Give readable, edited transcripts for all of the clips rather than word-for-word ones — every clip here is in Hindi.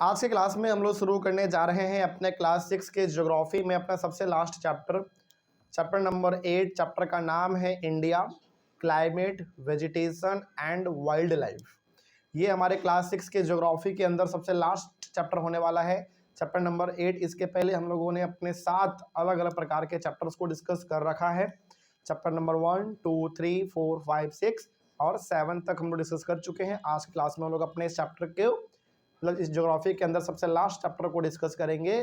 आज के क्लास में हम लोग शुरू करने जा रहे हैं अपने क्लास 6 के ज्योग्राफी में अपना सबसे लास्ट चैप्टर नंबर 8। चैप्टर का नाम है India, climate, vegetation and wild life. ये हमारे क्लास 6 के ज्योग्राफी के अंदर सबसे लास्ट चैप्टर होने वाला है, चैप्टर नंबर 8। इसके पहले हम लोगों ने अपने 7 अलग अलग प्रकार के चैप्टर्स को डिस्कस कर रखा है। चैप्टर नंबर 1, 2, 3, 4, 5, 6 और 7 तक हम लोग डिस्कस कर चुके हैं। आज की क्लास में हम लोग अपने इस चैप्टर के मतलब इस ज्योग्राफी के अंदर सबसे लास्ट चैप्टर को डिस्कस करेंगे।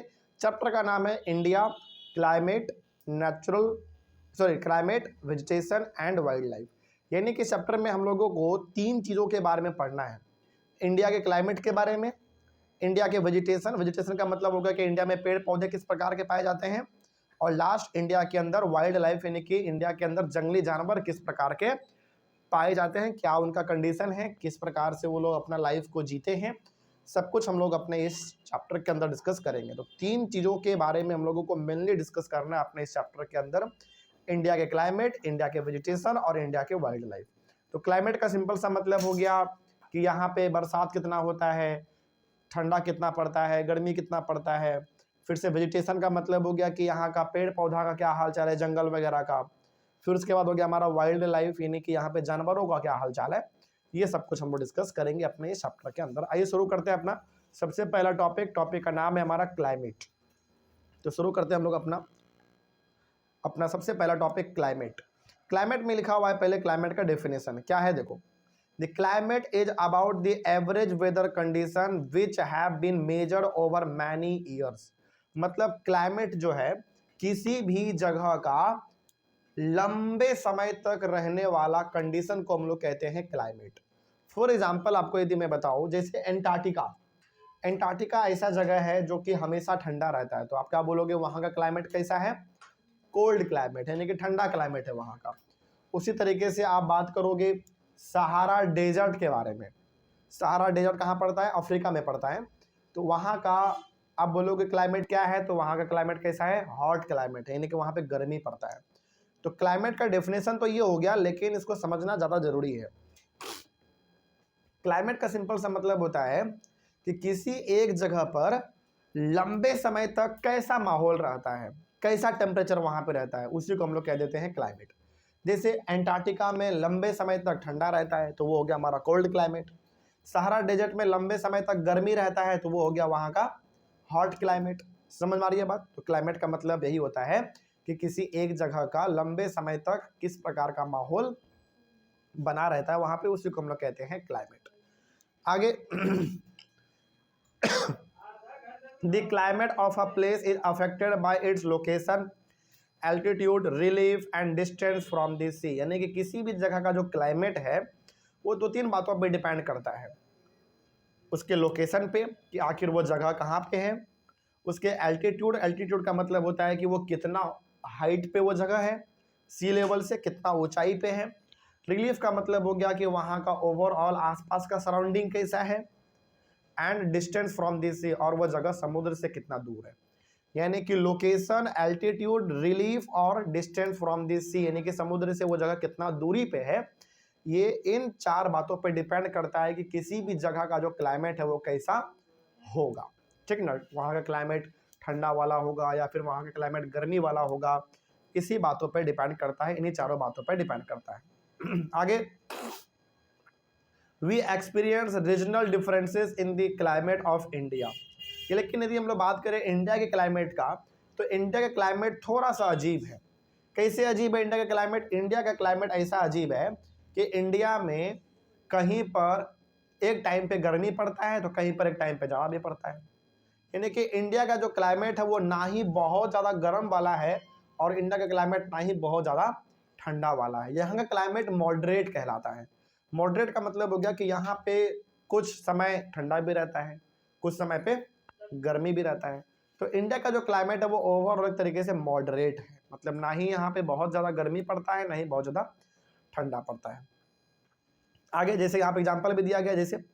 चैप्टर का नाम है India, climate, climate, vegetation and wild life. यानी कि चैप्टर में हम लोगों को 3 चीज़ों के बारे में पढ़ना है। इंडिया के क्लाइमेट के बारे में, इंडिया के वेजिटेशन का मतलब होगा कि इंडिया में पेड़ पौधे किस प्रकार के पाए जाते हैं, और लास्ट इंडिया के अंदर वाइल्ड लाइफ यानी कि इंडिया के अंदर जंगली जानवर किस प्रकार के पाए जाते हैं, क्या उनका कंडीशन है, किस प्रकार से वो लोग अपना लाइफ को जीते हैं, सब कुछ हम लोग अपने इस चैप्टर के अंदर डिस्कस करेंगे। तो 3 चीज़ों के बारे में हम लोगों को मेनली डिस्कस करना है अपने इस चैप्टर के अंदर, इंडिया के क्लाइमेट, इंडिया के वेजिटेशन और इंडिया के वाइल्ड लाइफ। तो क्लाइमेट का सिंपल सा मतलब हो गया कि यहाँ पे बरसात कितना होता है, ठंडा कितना पड़ता है, गर्मी कितना पड़ता है। फिर से वेजिटेशन का मतलब हो गया कि यहाँ का पेड़ पौधा का क्या हाल चाल है, जंगल वगैरह का। फिर उसके बाद हो गया हमारा वाइल्ड लाइफ यानी कि यहाँ पे जानवरों का क्या हाल चाल है। ये सब कुछ हम लोग डिस्कस करेंगे अपने इस चैप्टर के अंदर। आइए शुरू करते हैं अपना सबसे पहला टॉपिक का नाम है हमारा क्लाइमेट। तो शुरू करते हैं हम लोग अपना सबसे पहला टॉपिक क्लाइमेट। क्लाइमेट में लिखा हुआ है पहले क्लाइमेट का डेफिनेशन क्या है, देखो। The climate is about the average weather condition which have been measured over many years. मतलब क्लाइमेट जो है किसी भी जगह का लंबे समय तक रहने वाला कंडीशन को हम लोग कहते हैं क्लाइमेट। फॉर एग्जाम्पल आपको यदि मैं बताऊं, जैसे एंटार्क्टिका ऐसा जगह है जो कि हमेशा ठंडा रहता है, तो आप क्या बोलोगे वहाँ का क्लाइमेट कैसा है, कोल्ड क्लाइमेट है, यानी कि ठंडा क्लाइमेट है वहाँ का। उसी तरीके से आप बात करोगे सहारा डेजर्ट के बारे में। सहारा डेजर्ट कहाँ पड़ता है, अफ्रीका में पड़ता है। तो वहाँ का आप बोलोगे क्लाइमेट क्या है, तो वहाँ का क्लाइमेट कैसा है, हॉट क्लाइमेट है, यानी कि वहाँ पे गर्मी पड़ता है। तो क्लाइमेट का डेफिनेशन तो ये हो गया, लेकिन इसको समझना ज़्यादा जरूरी है। क्लाइमेट का सिंपल सा मतलब होता है कि किसी एक जगह पर लंबे समय तक कैसा माहौल रहता है, कैसा टेम्परेचर वहाँ पे रहता है, उसी को हम लोग कह देते हैं क्लाइमेट। जैसे एंटार्क्टिका में लंबे समय तक ठंडा रहता है तो वो हो गया हमारा कोल्ड क्लाइमेट। सहारा डेजर्ट में लंबे समय तक गर्मी रहता है तो वो हो गया वहाँ का हॉट क्लाइमेट। समझ में आ रही है बात। तो क्लाइमेट का मतलब यही होता है कि किसी एक जगह का लंबे समय तक किस प्रकार का माहौल बना रहता है वहाँ पे, उसी को हम लोग कहते हैं क्लाइमेट। आगे the climate of a place is affected by its location, altitude, relief and distance from the sea. यानी कि किसी भी जगह का जो क्लाइमेट है वो 2-3 बातों पे डिपेंड करता है। उसके लोकेशन पे कि आखिर वो जगह कहाँ पे है, उसके एल्टीट्यूड का मतलब होता है कि वो कितना हाइट पे वो जगह है, सी लेवल से कितना ऊंचाई पे है। रिलीफ का मतलब हो गया कि वहाँ का ओवरऑल आसपास का सराउंडिंग कैसा है। एंड डिस्टेंस फ्रॉम दिस सी, और वो जगह समुद्र से कितना दूर है। यानी कि लोकेशन, एल्टीट्यूड, रिलीफ और डिस्टेंस फ्रॉम दिस सी, यानी कि समुद्र से वो जगह कितना दूरी पे है। ये इन 4 बातों पे डिपेंड करता है कि किसी भी जगह का जो क्लाइमेट है वो कैसा होगा। ठीक ना, वहाँ का क्लाइमेट ठंडा वाला होगा या फिर वहाँ का क्लाइमेट गर्मी वाला होगा, इसी बातों पे डिपेंड करता है, इन्हीं 4 बातों पे डिपेंड करता है। आगे we experience regional differences in the climate of India. लेकिन यदि हम लोग बात करें इंडिया के क्लाइमेट का, तो इंडिया का क्लाइमेट थोड़ा सा अजीब है। कैसे अजीब है इंडिया का क्लाइमेट? इंडिया का क्लाइमेट ऐसा अजीब है कि इंडिया में कहीं पर एक टाइम पे गर्मी पड़ता है तो कहीं पर एक टाइम पे जाड़ा भी पड़ता है। यानी कि इंडिया का जो क्लाइमेट है वो ना ही बहुत ज़्यादा गर्म वाला है और इंडिया का क्लाइमेट ना ही बहुत ज़्यादा ठंडा वाला है। यहाँ का क्लाइमेट मॉडरेट कहलाता है। मॉडरेट का मतलब हो गया कि यहाँ पे कुछ समय ठंडा भी रहता है, कुछ समय पे गर्मी भी रहता है। तो इंडिया का जो क्लाइमेट है वो ओवरऑल एक तरीके से मॉडरेट है, मतलब ना ही यहाँ पे बहुत ज़्यादा गर्मी पड़ता है, ना ही बहुत ज़्यादा ठंडा पड़ता है। आगे जैसे यहाँ पे एग्जाम्पल भी दिया गया, जैसे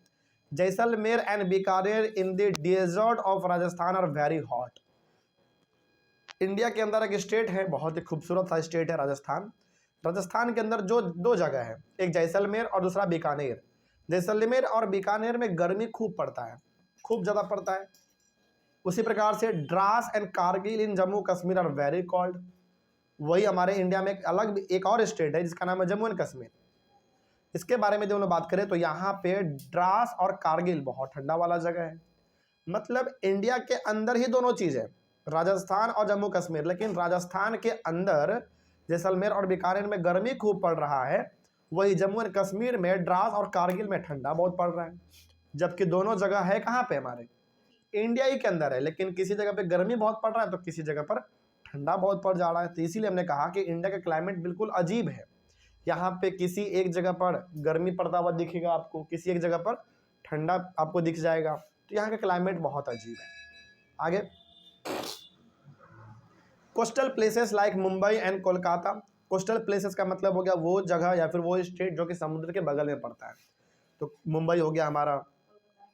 Jaisalmer and Bikaner in the desert of Rajasthan are very hot. India के अंदर एक स्टेट है, बहुत ही खूबसूरत सा स्टेट है राजस्थान। राजस्थान के अंदर जो 2 जगह है, एक जैसलमेर और दूसरा बीकानेर। जैसलमेर और बीकानेर में गर्मी खूब पड़ता है, खूब ज़्यादा पड़ता है। उसी प्रकार से Dras and Kargil in Jammu Kashmir are very cold. वही हमारे इंडिया में एक और स्टेट है जिसका नाम है जम्मू एंड कश्मीर। इसके बारे में जब हम लोग बात करें तो यहाँ पे द्रास और कारगिल बहुत ठंडा वाला जगह है। मतलब इंडिया के अंदर ही दोनों चीज़ है, राजस्थान और जम्मू कश्मीर। लेकिन राजस्थान के अंदर जैसलमेर और बीकानेर में गर्मी खूब पड़ रहा है, वही जम्मू एंड कश्मीर में द्रास और कारगिल में ठंडा बहुत पड़ रहा है। जबकि दोनों जगह है कहाँ पे, हमारे इंडिया ही के अंदर है, लेकिन किसी जगह पे गर्मी बहुत पड़ रहा है तो किसी जगह पर ठंडा बहुत पड़ जा रहा है। तो इसीलिए हमने कहा कि इंडिया का क्लाइमेट बिल्कुल अजीब है। यहाँ पे किसी एक जगह पर गर्मी पड़ता हुआ दिखेगा आपको, किसी एक जगह पर ठंडा आपको दिख जाएगा। तो यहाँ का क्लाइमेट बहुत अजीब है। आगे, coastal places like Mumbai and Kolkata. Coastal places का मतलब हो गया वो जगह या फिर वो स्टेट जो कि समुद्र के बगल में पड़ता है। तो मुंबई हो गया हमारा,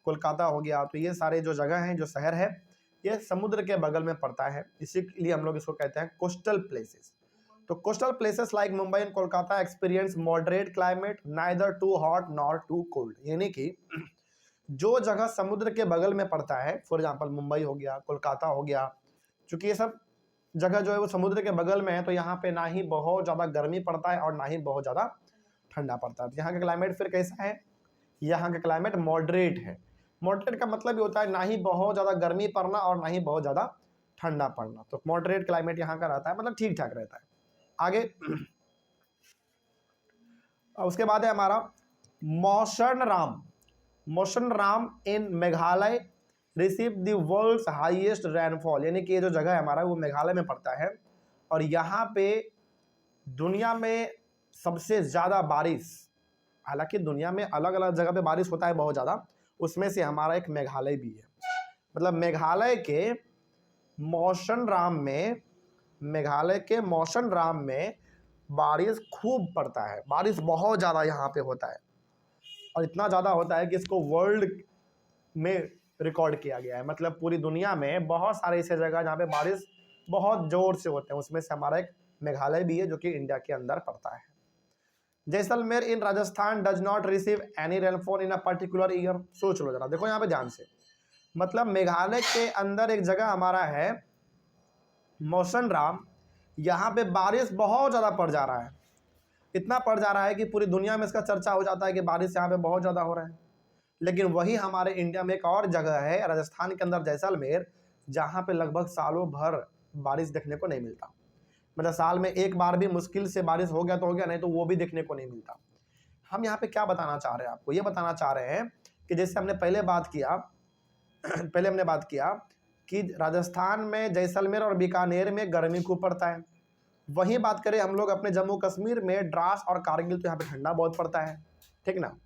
कोलकाता हो गया, तो ये सारे जो जगह हैं, जो शहर है, ये समुद्र के बगल में पड़ता है, इसीलिए हम लोग इसको कहते हैं कोस्टल प्लेसेस। तो coastal places like Mumbai and Kolkata experience moderate climate, neither too hot nor too cold. यानी कि जो जगह समुद्र के बगल में पड़ता है, फॉर एग्जाम्पल मुंबई हो गया, कोलकाता हो गया, चूंकि ये सब जगह जो है वो समुद्र के बगल में है, तो यहाँ पे ना ही बहुत ज़्यादा गर्मी पड़ता है और ना ही बहुत ज़्यादा ठंडा पड़ता है। तो यहाँ का क्लाइमेट फिर कैसा है, यहाँ का क्लाइमेट मॉडरेट है। मॉडरेट का मतलब ये होता है ना ही बहुत ज़्यादा गर्मी पड़ना और ना ही बहुत ज़्यादा ठंडा पड़ना। तो मॉडरेट क्लाइमेट यहाँ का रहता है, मतलब ठीक ठाक रहता है। आगे उसके बाद है हमारा Mawsynram. Mawsynram in Meghalaya receive the world's highest rainfall. यानी कि ये जो जगह है हमारा वो मेघालय में पड़ता है और यहाँ पे दुनिया में सबसे ज़्यादा बारिश, हालांकि दुनिया में अलग अलग जगह पे बारिश होता है बहुत ज़्यादा, उसमें से हमारा एक मेघालय भी है। मतलब मेघालय के मौसनराम में बारिश खूब पड़ता है, बारिश बहुत ज़्यादा यहाँ पे होता है और इतना ज़्यादा होता है कि इसको वर्ल्ड में रिकॉर्ड किया गया है। मतलब पूरी दुनिया में बहुत सारे ऐसे जगह जहाँ पे बारिश बहुत ज़ोर से होते हैं, उसमें से हमारा एक मेघालय भी है जो कि इंडिया के अंदर पड़ता है। Jaisalmer in Rajasthan does not receive any rainfall in a particular year. सोच लो जरा, देखो यहाँ पे ध्यान से। मतलब मेघालय के अंदर एक जगह हमारा है मौसनराम, यहाँ पे बारिश बहुत ज़्यादा पड़ जा रहा है, इतना पड़ जा रहा है कि पूरी दुनिया में इसका चर्चा हो जाता है कि बारिश यहाँ पे बहुत ज़्यादा हो रहा है। लेकिन वही हमारे इंडिया में एक और जगह है राजस्थान के अंदर जैसलमेर, जहाँ पे लगभग सालों भर बारिश देखने को नहीं मिलता। मतलब साल में एक बार भी मुश्किल से बारिश हो गया तो हो गया, नहीं तो वो भी देखने को नहीं मिलता। हम यहाँ पे क्या बताना चाह रहे हैं आपको, ये बताना चाह रहे हैं कि जैसे हमने पहले बात किया कि राजस्थान में जैसलमेर और बीकानेर में गर्मी खूब पड़ता है। वहीं बात करें हम लोग अपने जम्मू कश्मीर में द्रास और कारगिल, तो यहाँ पे ठंडा बहुत पड़ता है, ठीक ना।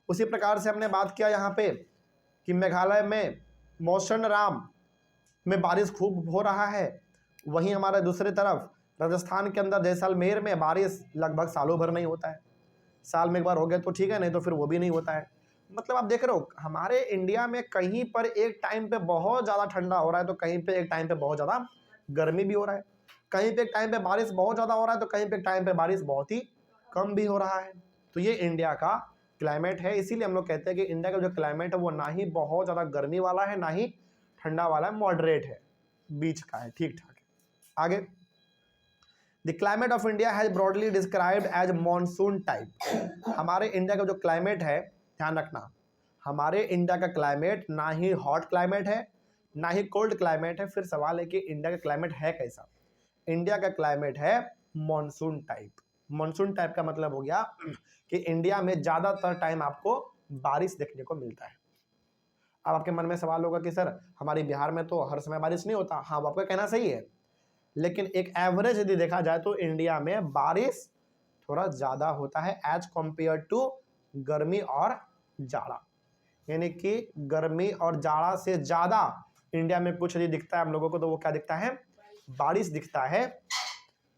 उसी प्रकार से हमने बात किया यहाँ पे कि मेघालय में मौसनराम में बारिश खूब हो रहा है, वहीं हमारे दूसरी तरफ राजस्थान के अंदर जैसलमेर में बारिश लगभग सालों भर नहीं होता है। साल में एक बार हो गया तो ठीक है, नहीं तो फिर वो भी नहीं होता है। मतलब आप देख रहे हो हमारे इंडिया में कहीं पर एक टाइम पे बहुत ज़्यादा ठंडा हो रहा है तो कहीं पे एक टाइम पे बहुत ज़्यादा गर्मी भी हो रहा है, कहीं पे एक टाइम पे बारिश बहुत ज़्यादा हो रहा है तो कहीं पे एक टाइम पे बारिश बहुत ही कम भी हो रहा है। तो ये इंडिया का क्लाइमेट है। इसीलिए हम लोग कहते हैं कि इंडिया का जो क्लाइमेट है वो ना ही बहुत ज़्यादा गर्मी वाला है ना ही ठंडा वाला है, मॉडरेट है, बीच का है, ठीक ठाक है। आगे, the climate of India has broadly described as monsoon type. हमारे इंडिया का जो क्लाइमेट है, ध्यान रखना, हमारे इंडिया का क्लाइमेट ना ही हॉट क्लाइमेट है ना ही कोल्ड क्लाइमेट है। फिर सवाल है कि इंडिया का क्लाइमेट है कैसा। इंडिया का क्लाइमेट है मॉनसून टाइप। मॉनसून टाइप का मतलब हो गया कि इंडिया में ज़्यादातर टाइम आपको बारिश देखने को मिलता है। अब आपके मन में सवाल होगा कि सर हमारे बिहार में तो हर समय बारिश नहीं होता। हाँ, आपका कहना सही है, लेकिन एक एवरेज यदि देखा जाए तो इंडिया में बारिश थोड़ा ज़्यादा होता है एज कम्पेयर टू गर्मी और जाड़ा। यानी कि गर्मी और जाड़ा से ज़्यादा इंडिया में कुछ यदि दिखता है हम लोगों को तो वो क्या दिखता है, बारिश दिखता है।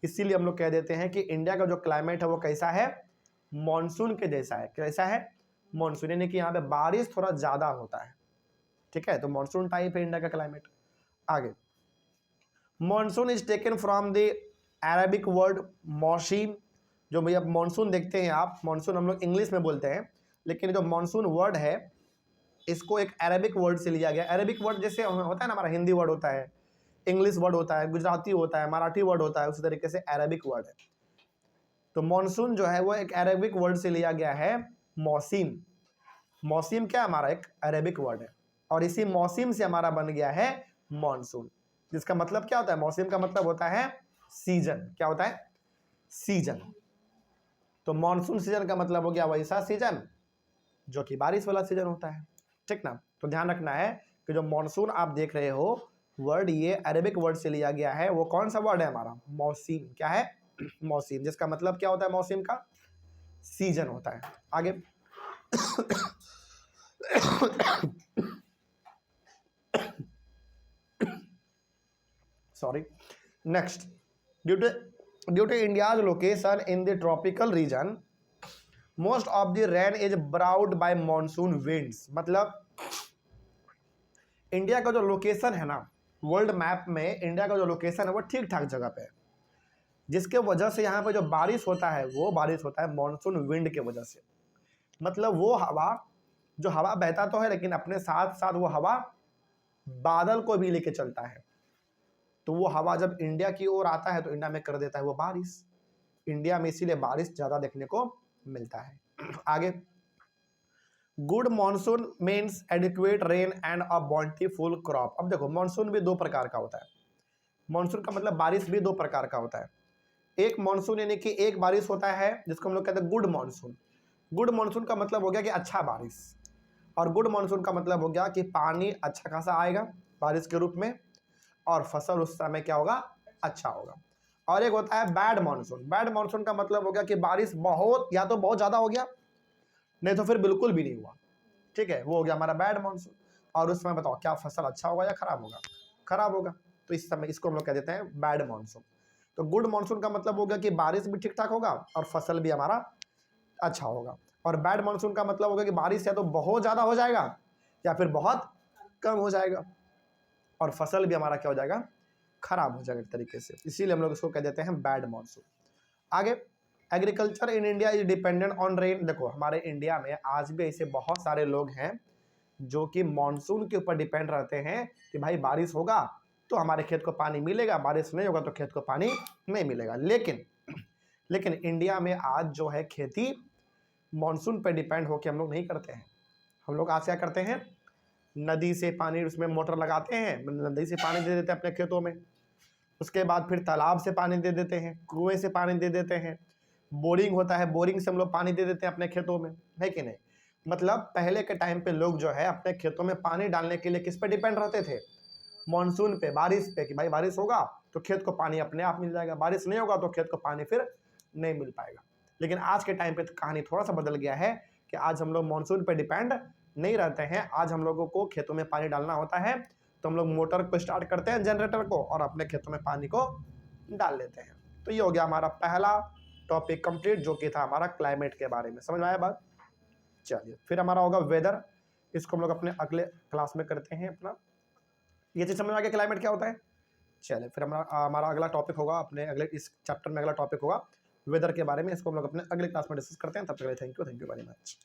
इसीलिए हम लोग कह देते हैं कि इंडिया का जो क्लाइमेट है वो कैसा है, मॉनसून के जैसा है। कैसा है, मॉनसून, यानी कि यहाँ पे बारिश थोड़ा ज़्यादा होता है, ठीक है। तो मॉनसून टाइप है इंडिया का क्लाइमेट। आगे, monsoon is taken from the Arabic word मौसीम। जो भैया मॉनसून देखते हैं आप, मॉनसून हम लोग इंग्लिश में बोलते हैं, लेकिन जो मॉनसून वर्ड है इसको एक अरेबिक वर्ड से लिया गया। अरेबिक वर्ड जैसे होता है ना, हमारा हिंदी वर्ड होता है, इंग्लिश वर्ड होता है, गुजराती होता है, मराठी वर्ड होता है, उसी तरीके से अरेबिक वर्ड है। तो मॉनसून जो है वो एक अरेबिक वर्ड से लिया गया है, मौसिम। मौसिम क्या हमारा एक अरेबिक वर्ड है, और इसी मौसिम से हमारा बन गया है मॉनसून, जिसका मतलब क्या होता है, मौसिम का मतलब होता है सीजन। क्या होता है? सीजन। तो मॉनसून सीजन का मतलब हो गया वैसा सीजन जो कि बारिश वाला सीजन होता है, ठीक ना। तो ध्यान रखना है कि जो मॉनसून आप देख रहे हो वर्ड, ये अरेबिक वर्ड से लिया गया है। वो कौन सा वर्ड है हमारा? मौसिम। क्या है? मौसिम, जिसका मतलब क्या होता है मौसिम का? सीजन होता है। आगे sorry. Next, due to India's location in the tropical region, most of the rain is brought by monsoon winds। मतलब इंडिया का जो लोकेशन है ना, वर्ल्ड मैप में इंडिया का जो लोकेशन है वो ठीक ठाक जगह पे है, जिसके वजह से यहाँ पे जो बारिश होता है वो बारिश होता है मॉनसून विंड के वजह से। मतलब वो हवा, जो हवा बहता तो है लेकिन अपने साथ साथ वो हवा बादल को भी लेके चलता है। तो वो हवा जब इंडिया की ओर आता है तो इंडिया में कर देता है वो बारिश। इंडिया में इसीलिए बारिश ज्यादा देखने को मिलता है। आगे, good monsoon means adequate rain and a bountiful crop. अब देखो, मॉनसून भी दो प्रकार का होता है। मॉनसून का मतलब बारिश भी दो प्रकार का होता है। एक मॉनसून यानी कि एक बारिश होता है जिसको हम लोग कहते हैं गुड मॉनसून। गुड मॉनसून का मतलब हो गया कि अच्छा बारिश, और गुड मॉनसून का मतलब हो गया कि पानी अच्छा खासा आएगा बारिश के रूप में, और फसल उस समय क्या होगा? अच्छा होगा। और एक होता है बैड मॉनसून। बैड मॉनसून का मतलब हो गया कि बारिश बहुत, या तो बहुत ज्यादा हो गया, नहीं तो फिर बिल्कुल भी नहीं हुआ। ठीक है, वो हो गया हमारा बैड मॉनसून। और उस समय बताओ क्या फसल अच्छा होगा या खराब होगा? खराब होगा। तो इस समय इसको हम लोग कह देते हैं बैड मॉनसून। तो गुड मॉनसून का मतलब होगा कि बारिश भी ठीक ठाक होगा और फसल भी हमारा अच्छा होगा। और बैड मॉनसून का मतलब होगा कि बारिश या तो बहुत ज्यादा हो जाएगा या फिर बहुत कम हो जाएगा, और फसल भी हमारा क्या हो जाएगा? खराब हो जाएगा एक तरीके से। इसीलिए हम लोग इसको कह देते हैं बैड मॉनसून। आगे, agriculture in India is dependent on rain. देखो, हमारे इंडिया में आज भी ऐसे बहुत सारे लोग हैं जो कि मॉनसून के ऊपर डिपेंड रहते हैं कि भाई बारिश होगा तो हमारे खेत को पानी मिलेगा, बारिश नहीं होगा तो खेत को पानी नहीं मिलेगा। लेकिन इंडिया में आज जो है खेती मॉनसून पर डिपेंड होकर हम लोग नहीं करते हैं। हम लोग आज क्या करते हैं? नदी से पानी, उसमें मोटर लगाते हैं, नदी से पानी दे देते हैं अपने खेतों में। उसके बाद फिर तालाब से पानी दे देते हैं, कुएं से पानी दे देते हैं, बोरिंग होता है, बोरिंग से हम लोग पानी दे देते हैं अपने खेतों में, है कि नहीं। मतलब पहले के टाइम पे लोग जो है अपने खेतों में पानी डालने के लिए किस पे डिपेंड रहते थे? मॉनसून पे, बारिश पे, कि भाई बारिश होगा तो खेत को पानी अपने आप मिल जाएगा, बारिश नहीं होगा तो खेत को पानी फिर नहीं मिल पाएगा। लेकिन आज के टाइम पे तो कहानी थोड़ा सा बदल गया है कि आज हम लोग मॉनसून पे डिपेंड नहीं रहते हैं। आज हम लोगों को खेतों में पानी डालना होता है तो हम लोग मोटर को स्टार्ट करते हैं, जनरेटर को, और अपने खेतों में पानी को डाल लेते हैं। तो ये हो गया हमारा पहला टॉपिक कंप्लीट, जो कि था हमारा क्लाइमेट के बारे में। समझ में आया बात? चलिए, फिर हमारा होगा वेदर। इसको हम लोग अपने अगले क्लास में करते हैं अपना। ये चीज समझ में आ गया क्लाइमेट क्या होता है? चलिए, फिर हमारा अगला टॉपिक होगा, अपने अगले इस चैप्टर में अगला टॉपिक होगा वेदर के बारे में। इसको हम लोग अपने अगले क्लास में डिस्कस करते हैं। तब तक के लिए थैंक यू वेरी मच।